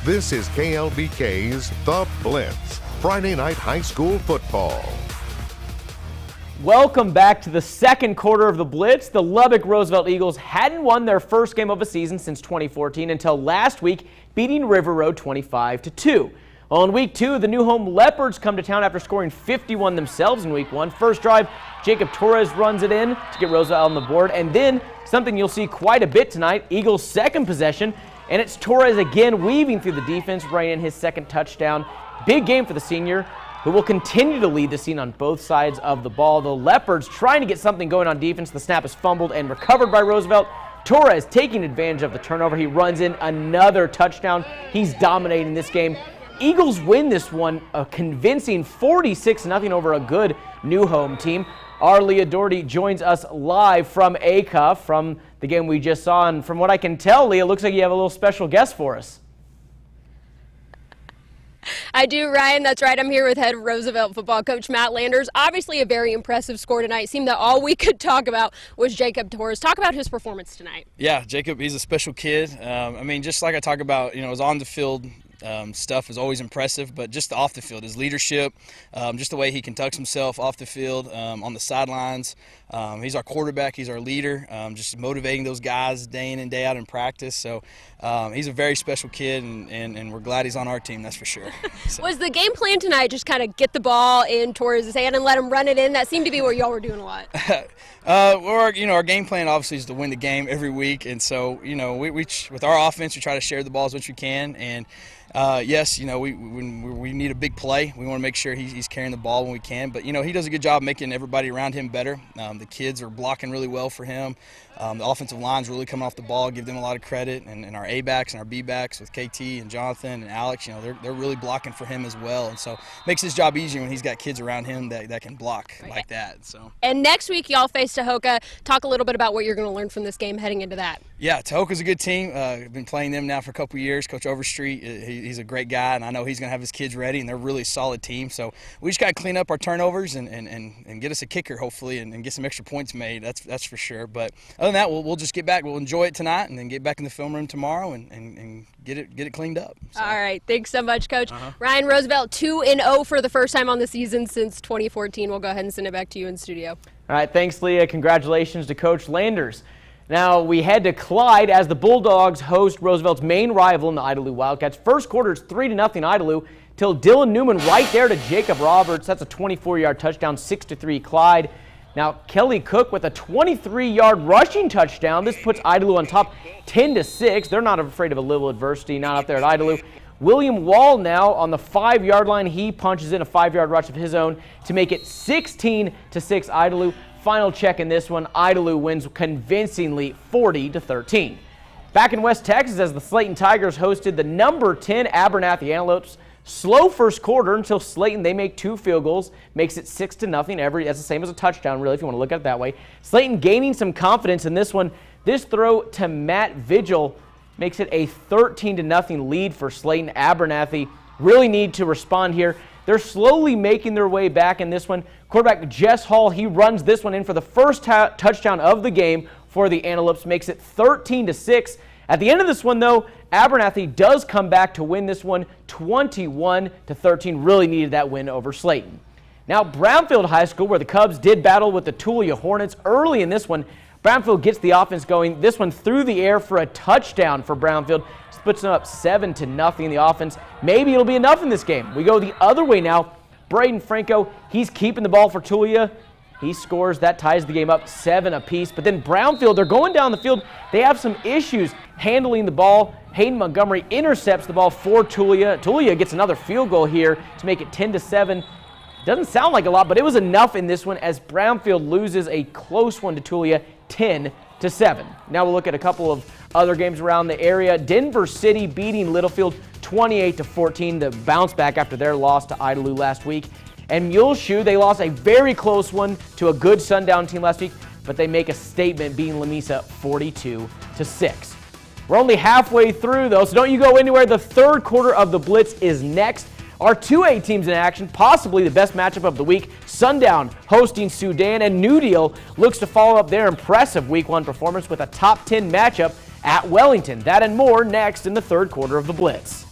This is KLBK's The Blitz, Friday night high school football. Welcome back to the second quarter of the Blitz. The Lubbock Roosevelt Eagles hadn't won their first game of the season since 2014 until last week, beating River Road 25-2. Well, in week 2, the new home Leopards come to town after scoring 51 themselves in week 1. First drive, Jacob Torres runs it in to get Roosevelt on the board, and then something you'll see quite a bit tonight, Eagles' second possession, and it's Torres again weaving through the defense, running in his second touchdown. Big game for the senior, who will continue to lead the scene on both sides of the ball. The Leopards trying to get something going on defense. The snap is fumbled and recovered by Roosevelt. Torres taking advantage of the turnover. He runs in another touchdown. He's dominating this game. Eagles win this one, a convincing 46-0 over a good new home team. Our Leah Doherty joins us live from ACUF from the game we just saw. And from what I can tell, Leah, it looks like you have a little special guest for us. I do, Ryan. That's right. I'm here with head Roosevelt football coach Matt Landers. Obviously a very impressive score tonight. It seemed that all we could talk about was Jacob Torres. Talk about his performance tonight. Yeah, Jacob, he's a special kid. Just like I talk about, his on the field stuff is always impressive, but just off the field, his leadership, just the way he conducts himself off the field, on the sidelines. He's our quarterback, he's our leader, just motivating those guys day in and day out in practice. So he's a very special kid, and we're glad he's on our team, that's for sure. So. Was the game plan tonight just kind of get the ball in Torres' hand and let him run it in? That seemed to be what y'all were doing a lot. Our game plan obviously is to win the game every week, and so we with our offense we try to share the ball as much as we can, and yes, when we need a big play, we want to make sure he's carrying the ball when we can. But he does a good job making everybody around him better. The kids are blocking really well for him. The offensive line's really coming off the ball, give them a lot of credit, and our A backs and our B backs with KT and Jonathan and Alex, they're really blocking for him as well, and so makes his job easier when he's got kids around him that can block like that. So. And next week y'all face Tahoka. Talk a little bit about what you're going to learn from this game heading into that. Yeah, Tahoka's a good team. I've been playing them now for a couple of years. Coach Overstreet, he's a great guy, and I know he's going to have his kids ready, and they're a really solid team. So we just got to clean up our turnovers and get us a kicker, hopefully, and get some extra points made. That's for sure. But other than that, we'll just get back. We'll enjoy it tonight, and then get back in the film room tomorrow and get it cleaned up. So. All right. Thanks so much, Coach. Ryan Roosevelt, 2-0 for the first time on the season since 2014. We'll go ahead and send it back to you in studio. All right. Thanks, Leah. Congratulations to Coach Landers. Now we head to Clyde as the Bulldogs host Roosevelt's main rival in the Idalou Wildcats. First quarter is 3-0 Idalou till Dylan Newman right there to Jacob Roberts. That's a 24-yard touchdown, 6-3 Clyde. Now Kelly Cook with a 23-yard rushing touchdown. This puts Idalou on top 10-6. They're not afraid of a little adversity, not up there at Idalou. William Wall now on the 5-yard line. He punches in a 5-yard rush of his own to make it 16-6 Idalou. Final check in this one, Idalou wins convincingly 40-13. Back in West Texas as the Slayton Tigers hosted the number 10 Abernathy Antelopes. Slow first quarter until Slayton, they make 2 field goals, makes it 6-0. That's the same as a touchdown, really, if you want to look at it that way. Slayton gaining some confidence in this one. This throw to Matt Vigil makes it a 13-0 lead for Slayton. Abernathy really need to respond here. They're slowly making their way back in this one. Quarterback Jess Hall, he runs this one in for the first touchdown of the game for the Antelopes, makes it 13-6. At the end of this one, though, Abernathy does come back to win this one 21-13. Really needed that win over Slayton. Now, Brownfield High School, where the Cubs did battle with the Tulia Hornets early in this one. Brownfield gets the offense going. This one through the air for a touchdown for Brownfield. Puts them up 7-0 in the offense. Maybe it'll be enough in this game. We go the other way now. Braden Franco, he's keeping the ball for Tulia. He scores. That ties the game up 7 apiece. But then Brownfield, they're going down the field. They have some issues handling the ball. Hayden Montgomery intercepts the ball for Tulia. Tulia gets another field goal here to make it 10-7. Doesn't sound like a lot, but it was enough in this one as Brownfield loses a close one to Tulia, 10-7. Now we'll look at a couple of other games around the area. Denver City beating Littlefield 28-14, the bounce back after their loss to Idalou last week. And Muleshoe, they lost a very close one to a good Sundown team last week, but they make a statement beating Lamesa 42-6. We're only halfway through though, so don't you go anywhere. The third quarter of the Blitz is next. Our 2A teams in action, possibly the best matchup of the week. Sundown hosting Sudan, and New Deal looks to follow up their impressive Week 1 performance with a top 10 matchup at Wellington. That and more next in the third quarter of the Blitz.